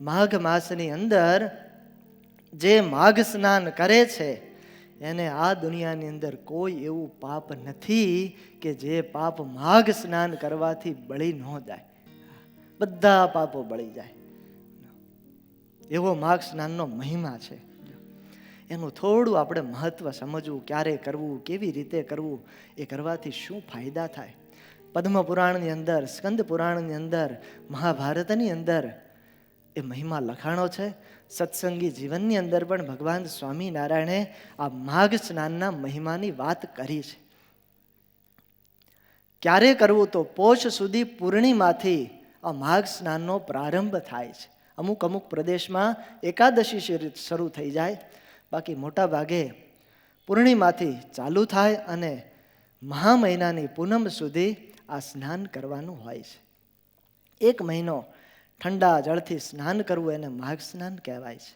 માઘ માસની અંદર જે માઘ સ્નાન કરે છે એને આ દુનિયાની અંદર કોઈ એવું પાપ નથી કે જે પાપ માઘ સ્નાન કરવાથી બળી ન જાય. બધા પાપો બળી જાય એવો માઘ સ્નાનનો મહિમા છે. એનું થોડું આપણે મહત્વ સમજવું, ક્યારે કરવું, કેવી રીતે કરવું, એ કરવાથી શું ફાયદા થાય. પદ્મ પુરાણની અંદર, સ્કંદ પુરાણની અંદર, મહાભારતની અંદર એ મહિમા લખાણો છે. સત્સંગી જીવનની અંદર પણ ભગવાન સ્વામિનારાયણે આ માઘ સ્નાનના મહિમાની વાત કરી છે. ક્યારે કરવું? તો પોષ સુધી પૂર્ણિમાથી આ માઘ સ્નાનનો પ્રારંભ થાય છે. અમુક અમુક પ્રદેશમાં એકાદશી શરૂ થઈ જાય, બાકી મોટા ભાગે પૂર્ણિમાથી ચાલુ થાય અને મહા મહિનાની પૂનમ સુધી આ સ્નાન કરવાનું હોય છે. એક મહિનો ઠંડા જળથી સ્નાન કરવું એને માઘ સ્નાન કહેવાય છે.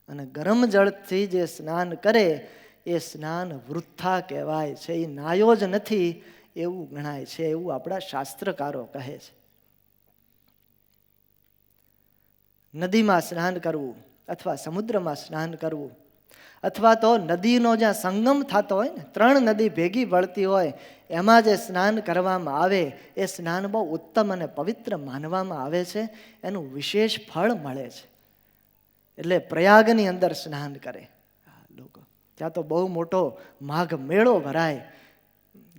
અને ગરમ જળથી જે સ્નાન કરે એ સ્નાન વૃથા કહેવાય છે, એ નાયો જ નથી એવું ગણાય છે, એવું આપણા શાસ્ત્રકારો કહે છે. નદીમાં સ્નાન કરવું અથવા સમુદ્રમાં સ્નાન કરવું અથવા તો નદીનો જ્યાં સંગમ થતો હોય ને, ત્રણ નદી ભેગી વળતી હોય એમાં જે સ્નાન કરવામાં આવે એ સ્નાન બહુ ઉત્તમ અને પવિત્ર માનવામાં આવે છે. એનું વિશેષ ફળ મળે છે. એટલે પ્રયાગની અંદર સ્નાન કરે લોકો. ત્યાં તો બહુ મોટો માઘ મેળો ભરાય.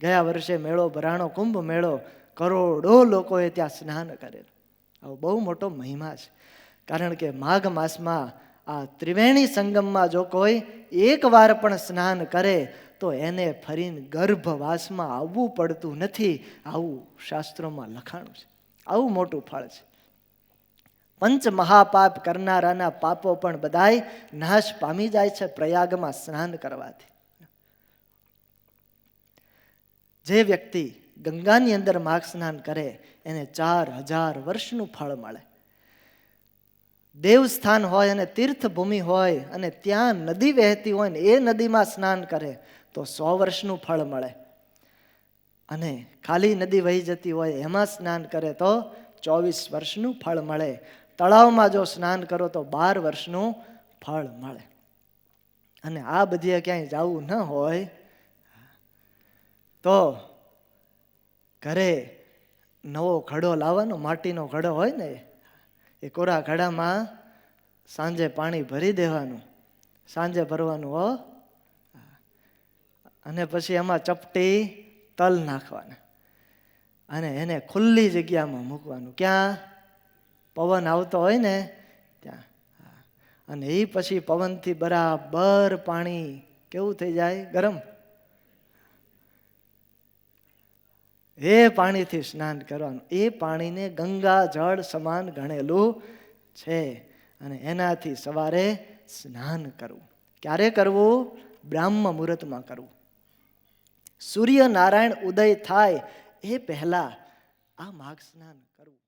ગયા વર્ષે મેળો ભરાણો, કુંભ મેળો, કરોડો લોકોએ ત્યાં સ્નાન કરેલું. આવો બહુ મોટો મહિમા છે. કારણ કે માઘ માસમાં આ ત્રિવેણી સંગમમાં જો કોઈ એક વાર પણ સ્નાન કરે તો એને ફરીને ગર્ભવાસમાં આવવું પડતું નથી, આવું શાસ્ત્રોમાં લખાણું છે. આવું મોટું ફળ છે. પંચ મહાપાપ કરનારાના પાપો પણ બધાય નાશ પામી જાય છે પ્રયાગમાં સ્નાન કરવાથી. જે વ્યક્તિ ગંગાની અંદર માઘ સ્નાન કરે એને 4000 વર્ષનું ફળ મળે. દેવસ્થાન હોય અને તીર્થભૂમિ હોય અને ત્યાં નદી વહેતી હોય ને એ નદીમાં સ્નાન કરે તો 100 વર્ષનું ફળ મળે. અને ખાલી નદી વહી જતી હોય એમાં સ્નાન કરે તો 24 વર્ષનું ફળ મળે. તળાવમાં જો સ્નાન કરો તો 12 વર્ષનું ફળ મળે. અને આ બધી ક્યાંય જવું ન હોય તો ઘરે નવો ઘડો લાવવાનો, માટીનો ઘડો હોય ને, એ કોરા ઘડામાં સાંજે પાણી ભરી દેવાનું, સાંજે ભરવાનું હો, અને પછી એમાં ચપટી તલ નાખવાના અને એને ખુલ્લી જગ્યામાં મૂકવાનું. ક્યાં? પવન આવતો હોય ને ત્યાં. અને એ પછી પવનથી બરાબર પાણી કેવું થઈ જાય? ગરમ. એ પાણીથી સ્નાન કરવાનું. એ પાણીને ગંગા જળ સમાન ગણેલું છે અને એનાથી સવારે સ્નાન કરવું. ક્યારે કરવું? બ્રાહ્મ મુહૂર્તમાં કરવું. સૂર્યનારાયણ ઉદય થાય એ પહેલા આ માઘ સ્નાન કરવું.